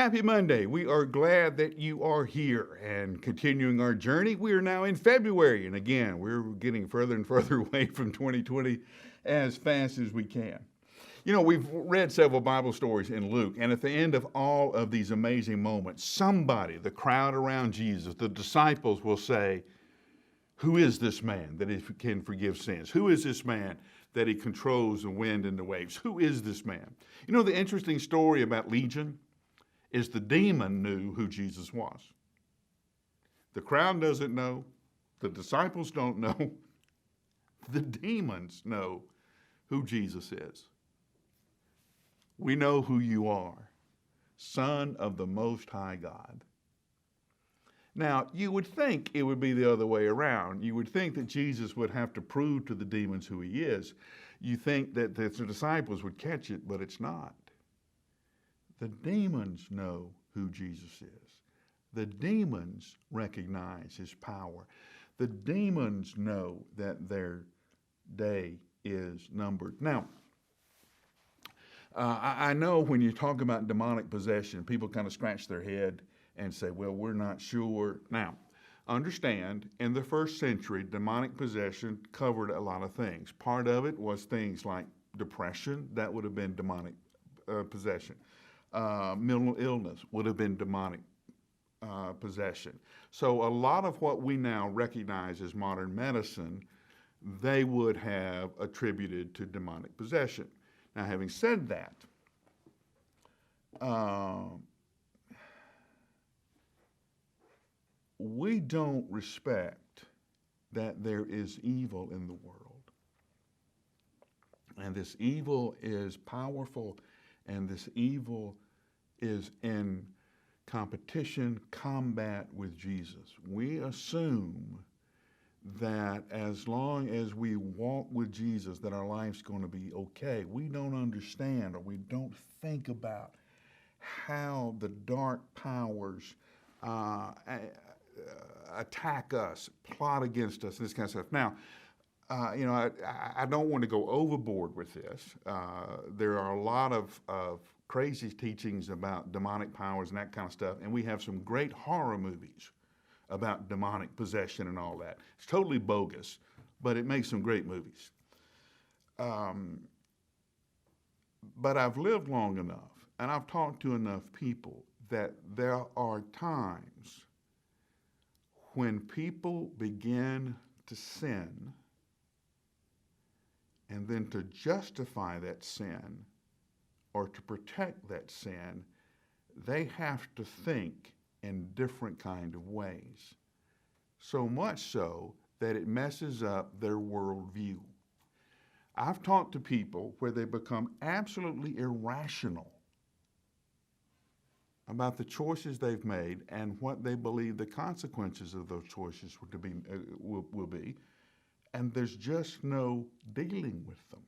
Happy Monday. We are glad that you are here and continuing our journey. We are now in February, and again, we're getting further and further away from 2020 as fast as we can. You know, we've read several Bible stories in Luke, and at the end of all of these amazing moments, somebody, the crowd around Jesus, the disciples will say, "Who is this man that he can forgive sins? Who is this man that he controls the wind and the waves? Who is this man?" You know, the interesting story about Legion is the demon knew who Jesus was. The crowd doesn't know. The disciples don't know. The demons know who Jesus is. We know who you are, Son of the Most High God. Now, you would think it would be the other way around. You would think that Jesus would have to prove to the demons who he is. You think that the disciples would catch it, but it's not. The demons know who Jesus is. The demons recognize his power. The demons know that their day is numbered. Now, I know when you talk about demonic possession, people kind of scratch their head and say, well, we're not sure. Now, understand, in the first century, demonic possession covered a lot of things. Part of it was things like depression. That would have been demonic possession. Mental illness would have been demonic possession. So a lot of what we now recognize as modern medicine, they would have attributed to demonic possession. Now, having said that, we don't respect that there is evil in the world. And this evil is powerful, and this evil is in competition, combat with Jesus. We assume that as long as we walk with Jesus, that our life's going to be okay. We don't understand, or we don't think about how the dark powers attack us, plot against us, this kind of stuff. Now, I don't want to go overboard with this. There are a lot of crazy teachings about demonic powers and that kind of stuff, and we have some great horror movies about demonic possession and all that. It's totally bogus, but it makes some great movies. But I've lived long enough, and I've talked to enough people that there are times when people begin to sin, and then to justify that sin or to protect that sin, they have to think in different kind of ways. So much so that it messes up their worldview. I've talked to people where they become absolutely irrational about the choices they've made and what they believe the consequences of those choices will be, and there's just no dealing with them.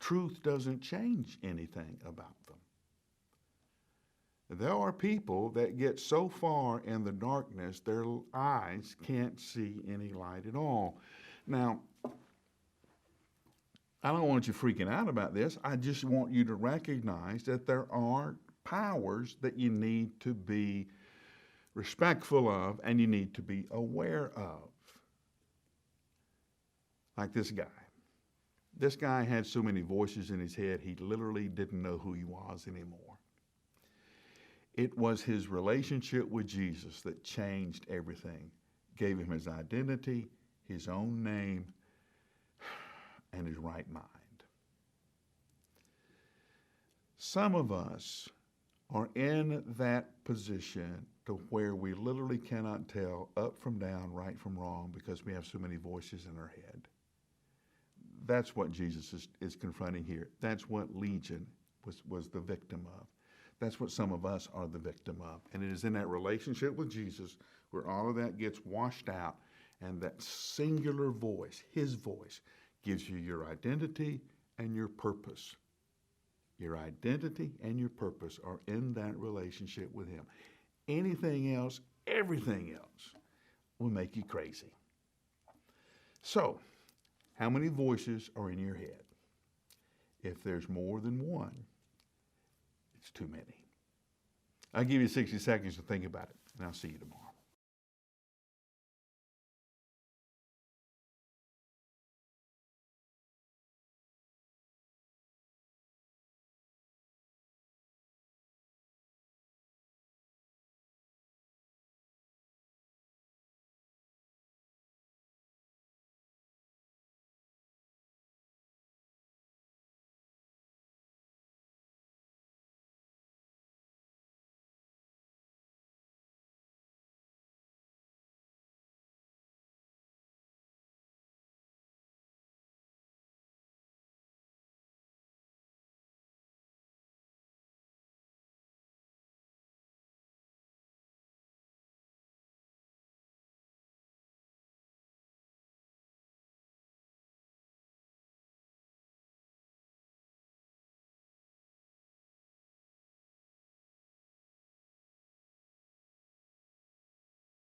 Truth doesn't change anything about them. There are people that get so far in the darkness, their eyes can't see any light at all. Now, I don't want you freaking out about this. I just want you to recognize that there are powers that you need to be respectful of and you need to be aware of. Like this guy. This guy had so many voices in his head, he literally didn't know who he was anymore. It was his relationship with Jesus that changed everything, gave him his identity, his own name, and his right mind. Some of us are in that position to where we literally cannot tell up from down, right from wrong, because we have so many voices in our head. That's what Jesus is confronting here. That's what Legion was the victim of. That's what some of us are the victim of. And it is in that relationship with Jesus where all of that gets washed out, and that singular voice, his voice, gives you your identity and your purpose. Your identity and your purpose are in that relationship with him. Anything else, everything else, will make you crazy. So, how many voices are in your head? If there's more than one, it's too many. I'll give you 60 seconds to think about it, and I'll see you tomorrow.